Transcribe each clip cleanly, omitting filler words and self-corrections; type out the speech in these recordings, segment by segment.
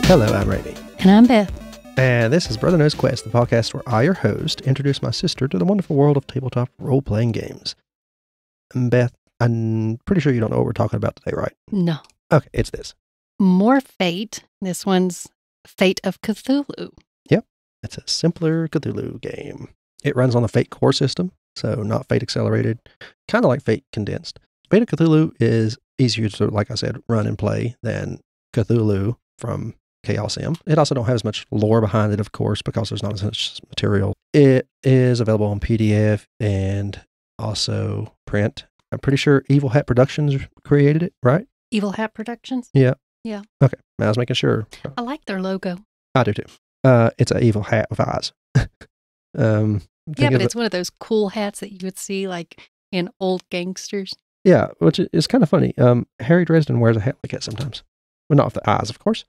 Hello, I'm Ramie. And I'm Beth. And this is Brother Knows Quest, the podcast where I, your host, introduce my sister to the wonderful world of tabletop role-playing games. And Beth, I'm pretty sure you don't know what we're talking about today, right? No. Okay, it's this. More Fate. This one's Fate of Cthulhu. Yep, it's a simpler Cthulhu game. It runs on the Fate core system, so not Fate accelerated, kind of like Fate condensed. Fate of Cthulhu is easier to, like I said, run and play than Cthulhu from Chaosium. It also don't have as much lore behind it, of course, because there's not as much material. It is available on PDF and also print. I'm pretty sure Evil Hat Productions created it, right? Evil Hat Productions? Yeah. Yeah. Okay. I was making sure. I like their logo. I do too. It's an evil hat with eyes. Yeah, but it's one of those cool hats that you would see like in old gangsters. Yeah, which is kind of funny. Harry Dresden wears a hat like that sometimes. Well, not with the eyes, of course.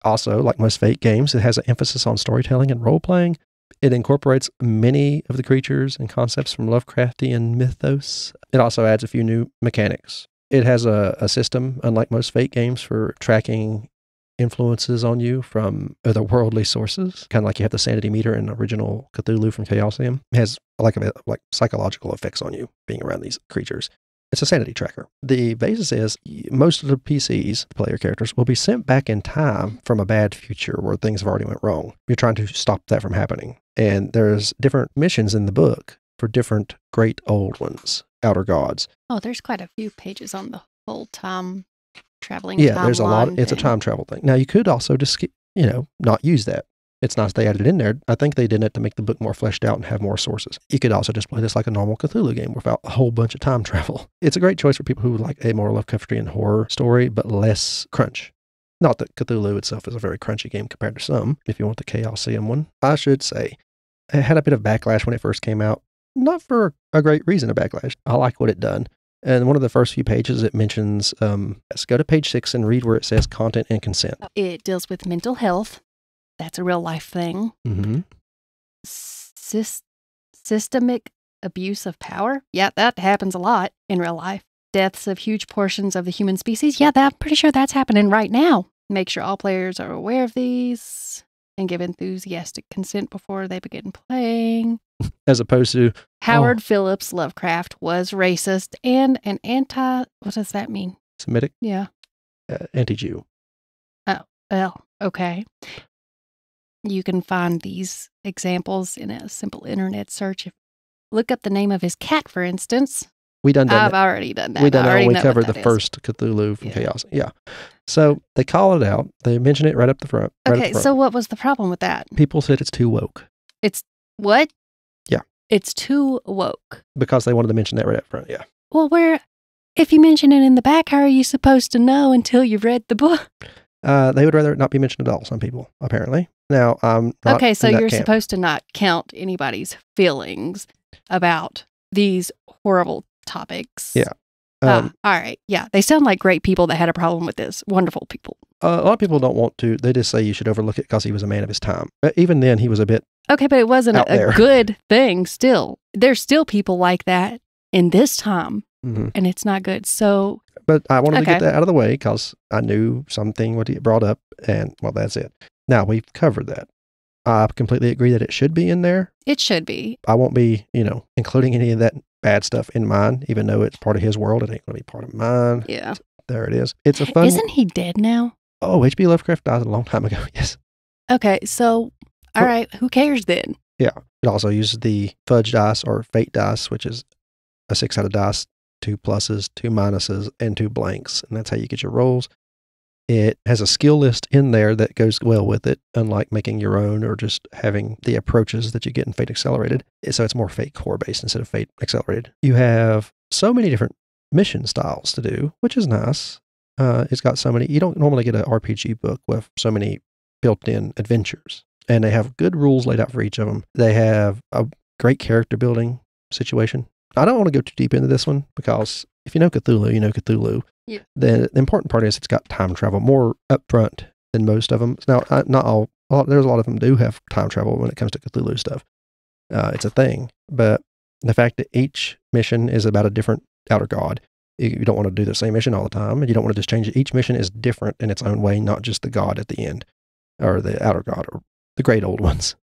Also, like most Fate games, it has an emphasis on storytelling and role-playing. It incorporates many of the creatures and concepts from Lovecraftian mythos. It also adds a few new mechanics. It has a system, unlike most Fate games, for tracking influences on you from otherworldly sources. Kind of like you have the sanity meter in original Cthulhu from Chaosium. It has like psychological effects on you being around these creatures. It's a sanity tracker. The basis is most of the PCs, the player characters, will be sent back in time from a bad future where things have already went wrong. You're trying to stop that from happening. And there's different missions in the book for different great old ones, outer gods. Oh, there's quite a few pages on the whole time traveling. Yeah, there's a lot. It's a time travel thing. Now, you could also just, not use that. It's nice they added it in there. I think they did it to make the book more fleshed out and have more sources. You could also just play this like a normal Cthulhu game without a whole bunch of time travel. It's a great choice for people who like a more Lovecraftian horror story, but less crunch. Not that Cthulhu itself is a very crunchy game compared to some, if you want the Chaosium one. I should say, it had a bit of backlash when it first came out. Not for a great reason of backlash. I like what it done. And one of the first few pages, it mentions, let's go to page 6 and read where it says content and consent. It deals with mental health. That's a real life thing. Mm-hmm. Systemic abuse of power. Yeah, that happens a lot in real life. Deaths of huge portions of the human species. Yeah, I'm pretty sure that's happening right now. Make sure all players are aware of these and give enthusiastic consent before they begin playing. As opposed to... Howard Phillips Lovecraft was racist and an what does that mean? Semitic? Yeah. Anti-Jew. Oh, well, okay. You can find these examples in a simple internet search. Look up the name of his cat, for instance. I've already done that. We done that when we covered the first Cthulhu from Chaos. Yeah. So they call it out. They mention it right up the front. Okay, so what was the problem with that? People said it's too woke. It's what? Yeah. It's too woke. Because they wanted to mention that right up front, yeah. Well, if you mention it in the back, how are you supposed to know until you've read the book? They would rather it not be mentioned at all, some people, apparently. Now, I'm not okay, so you're camp. supposed to not count anybody's feelings about these horrible topics. Yeah. All right. Yeah, they sound like great people that had a problem with this. Wonderful people. A lot of people don't want to. They just say you should overlook it because he was a man of his time. But even then, he was a bit okay, but it wasn't a good thing still. There's still people like that in this time, and it's not good. So... But I wanted to get that out of the way because I knew something would get brought up, and, well, that's it. Now, we've covered that. I completely agree that it should be in there. It should be. I won't be, including any of that bad stuff in mine, even though it's part of his world. It ain't going to be part of mine. Yeah. There it is. It's a fun... Isn't he dead now? Oh, H.P. Lovecraft died a long time ago, yes. Okay, so, all right, who cares then? Yeah. It also uses the fudge dice or fate dice, which is a 6-sided dice, 2 pluses, 2 minuses, and 2 blanks. And that's how you get your rolls. It has a skill list in there that goes well with it, unlike making your own or just having the approaches that you get in Fate Accelerated. So it's more Fate core based instead of Fate Accelerated. You have so many different mission styles to do, which is nice. It's got so many. You don't normally get an RPG book with so many built-in adventures. And they have good rules laid out for each of them. They have a great character building situation. I don't want to go too deep into this one because if you know Cthulhu, you know Cthulhu. Yeah. The important part is it's got time travel more upfront than most of them. Now, not all. There's a lot of them do have time travel when it comes to Cthulhu stuff. It's a thing, but the fact that each mission is about a different outer god You don't want to do the same mission all the time, and you don't want to just change it. Each mission is different in its own way, not just the god at the end, or the outer god, or the great old ones.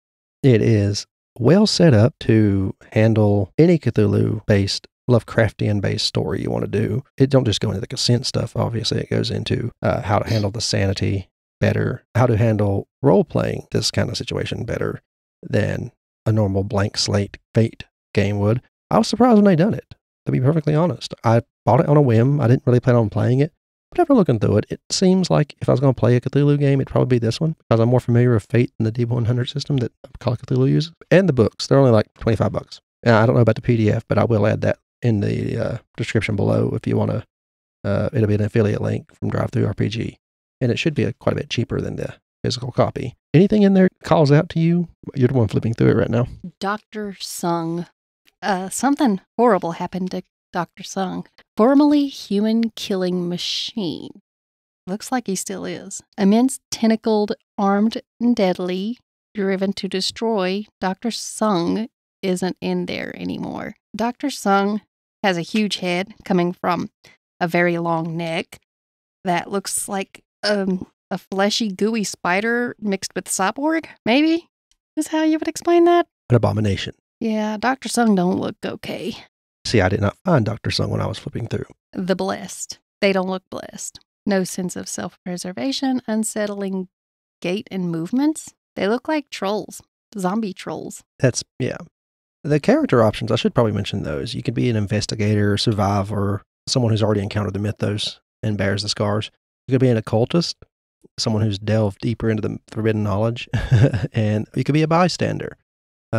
It is well set up to handle any Cthulhu-based, Lovecraftian-based story you want to do. It don't just go into the consent stuff, obviously. It goes into how to handle the sanity better, how to handle role-playing this kind of situation better than a normal blank slate Fate game would. I was surprised when they done it, to be perfectly honest. I bought it on a whim. I didn't really plan on playing it. But after looking through it, it seems like if I was going to play a Cthulhu game, it'd probably be this one, because I'm more familiar with Fate than the D100 system that Call of Cthulhu uses. And the books, they're only like $25. Now, I don't know about the PDF, but I will add that in the description below if you want to. It'll be an affiliate link from DriveThruRPG. And it should be quite a bit cheaper than the physical copy. Anything in there calls out to you? You're the one flipping through it right now. Dr. Sung. Something horrible happened to Dr. Sung. Formerly human-killing machine. Looks like he still is. Immense, tentacled, armed, and deadly, driven to destroy. Dr. Sung isn't in there anymore. Dr. Sung has a huge head coming from a very long neck that looks like a fleshy, gooey spider mixed with cyborg, maybe? Is how you would explain that? An abomination. Yeah, Dr. Sung don't look okay. See, I did not find Dr. Sung when I was flipping through. The blessed. They don't look blessed. No sense of self-preservation, unsettling gait and movements. They look like trolls. Zombie trolls. That's, yeah. The character options, I should probably mention those. You could be an investigator, survivor, someone who's already encountered the mythos and bears the scars. You could be an occultist, someone who's delved deeper into the forbidden knowledge. And you could be a bystander.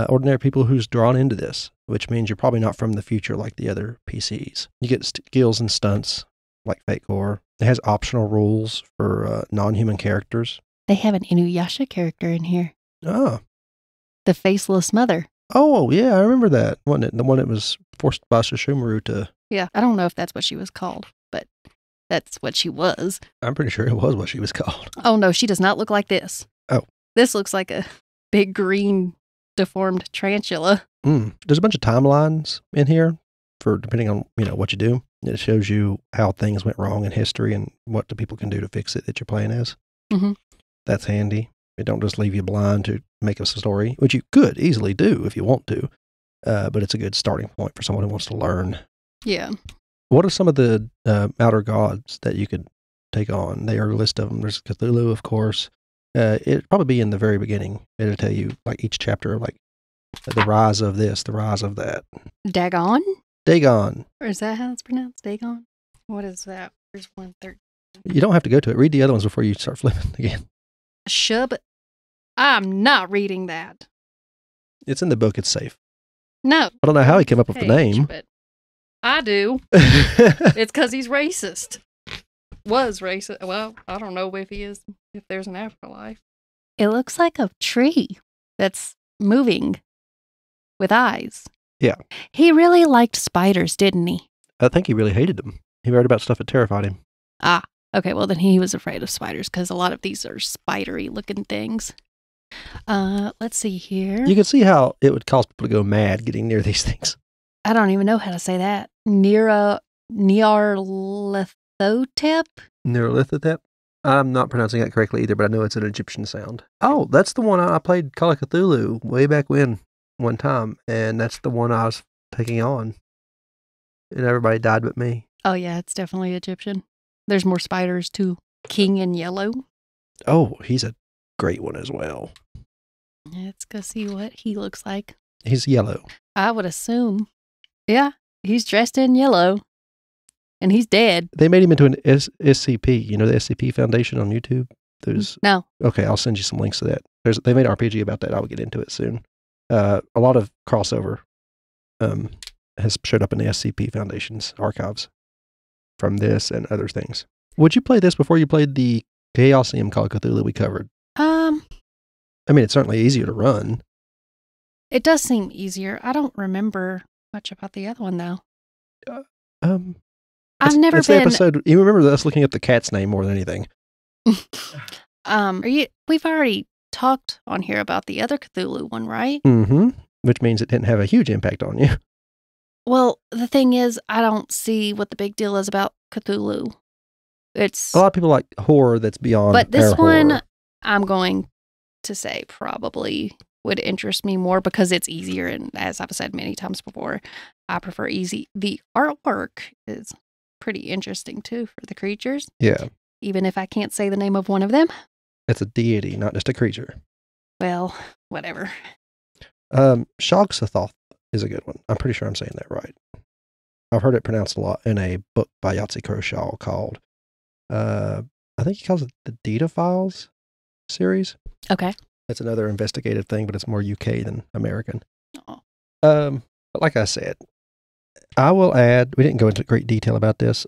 Ordinary people who's drawn into this, which means you're probably not from the future like the other PCs. You get skills and stunts like Fate Core. It has optional rules for non-human characters. They have an Inuyasha character in here. Oh. The Faceless Mother. Oh, yeah, I remember that. Wasn't it? The one that was forced by Shishimaru to... Yeah, I don't know if that's what she was called, but that's what she was. I'm pretty sure it was what she was called. Oh, no, she does not look like this. Oh. This looks like a big green deformed tarantula. There's a bunch of timelines in here for depending on, what you do. It shows you how things went wrong in history and what the people can do to fix it that you're playing as. Mm-hmm. That's handy. It don't just leave you blind to make a story, which you could easily do if you want to. But it's a good starting point for someone who wants to learn. Yeah. What are some of the outer gods that you could take on? They are a list of them. There's Cthulhu, of course. It'd probably be in the very beginning. It'll tell you, like, each chapter, like, the rise of this, the rise of that. Dagon? Dagon. Or is that how it's pronounced? Dagon? What is that? There's 113. You don't have to go to it. Read the other ones before you start flipping again. Shub. I'm not reading that. It's in the book. It's safe. No. I don't know how he came up with the name. But I do. It's because he's racist. Was racist. Well, I don't know if he is, if there's an afterlife. It looks like a tree that's moving with eyes. Yeah. He really liked spiders, didn't he? I think he really hated them. He read about stuff that terrified him. Ah, okay. Well, then he was afraid of spiders because a lot of these are spidery looking things. Let's see here. You can see how it would cause people to go mad getting near these things. I don't even know how to say that. Nyarlathotep? Nyarlathotep? I'm not pronouncing that correctly either, but I know it's an Egyptian sound. Oh, that's the one I played Call of Cthulhu way back when, one time, and that's the one I was taking on. And everybody died but me. Oh, yeah, it's definitely Egyptian. There's more spiders, too. King in yellow. Oh, he's a great one as well. Let's go see what he looks like. He's yellow. I would assume. Yeah, he's dressed in yellow. And he's dead. They made him into an SCP. You know the SCP Foundation on YouTube? No. Okay, I'll send you some links to that. They made an RPG about that. I'll get into it soon. A lot of crossover has showed up in the SCP Foundation's archives from this and other things. Would you play this before you played the Chaosium Call of Cthulhu we covered? I mean, it's certainly easier to run. It does seem easier. I don't remember much about the other one, though. I've never been... the episode... You remember us looking at the cat's name more than anything. We've already talked on here about the other Cthulhu one, right? Mm-hmm. Which means it didn't have a huge impact on you. Well, the thing is, I don't see what the big deal is about Cthulhu. It's A lot of people like horror that's beyond but this our one, horror. I'm going to say probably would interest me more because it's easier. And as I've said many times before, I prefer easy. The artwork is pretty interesting too for the creatures, Yeah. even if I can't say the name of one of them. It's a deity, not just a creature. Well, whatever. Shog-Sothoth is a good one. I'm pretty sure I'm saying that right. I've heard it pronounced a lot in a book by Yahtzee Kershaw called, I think he calls it the Data Files series. Okay. It's another investigative thing, but it's more UK than American. Oh. But like I said, I will add, we didn't go into great detail about this.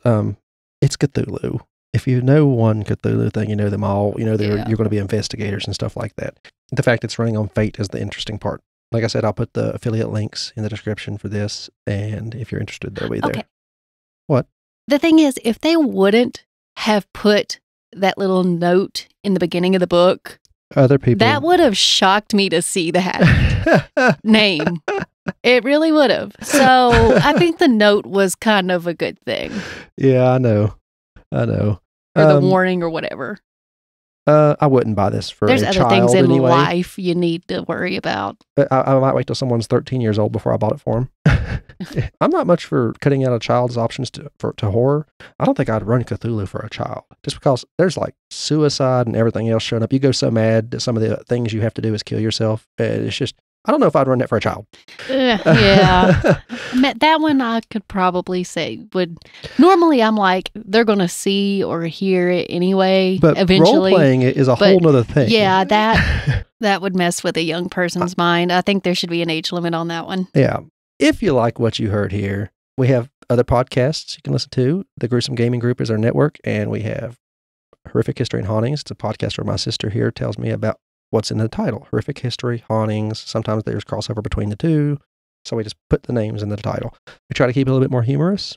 It's Cthulhu. If you know one Cthulhu thing, you know them all. You know you're going to be investigators and stuff like that. The fact it's running on Fate is the interesting part. Like I said, I'll put the affiliate links in the description for this, and if you're interested, they'll be there. Okay. What? The thing is, if they wouldn't have put that little note in the beginning of the book, Other people. that would have shocked me to see that name. It really would have. So I think the note was kind of a good thing. Yeah, I know. Or the warning or whatever. I wouldn't buy this for There's a other child things in anyway. life you need to worry about. I might wait till someone's 13 years old before I bought it for them. I'm not much for cutting out a child's options to horror. I don't think I'd run Cthulhu for a child just because there's like suicide and everything else showing up. You go so mad that some of the things you have to do is kill yourself. It's just, I don't know if I'd run that for a child. Yeah. That one I could probably say would. Normally I'm like, they're going to see or hear it anyway. But eventually. Role-playing it is a whole nother thing. Yeah, that would mess with a young person's mind. I think there should be an age limit on that one. Yeah. If you like what you heard here, we have other podcasts you can listen to. The Gruesome Gaming Group is our network, and we have Horrific History and Hauntings. It's a podcast where my sister here tells me about what's in the title. Horrific History, Hauntings. Sometimes there's crossover between the two. So we just put the names in the title. We try to keep it a little bit more humorous.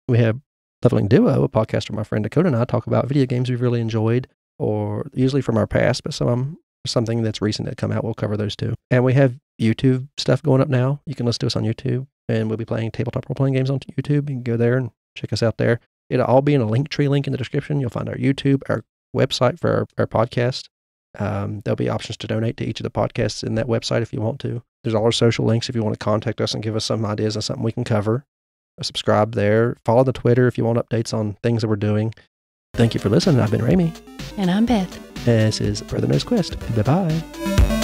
We have Leveling Duo, a podcast where my friend Dakota and I talk about video games we've really enjoyed, or usually from our past, but something that's recent that come out, we'll cover those too. And we have YouTube stuff going up now. You can listen to us on YouTube, and we'll be playing tabletop role-playing games on YouTube. You can go there and check us out there. It'll all be in a Linktree link in the description. You'll find our YouTube, our website for our podcast. There'll be options to donate to each of the podcasts in that website if you want to. There's all our social links if you want to contact us and give us some ideas on something we can cover. Subscribe there. Follow the Twitter if you want updates on things that we're doing. Thank you for listening. I've been Ramie. And I'm Beth. This is Brother Knows Quest. Bye-bye.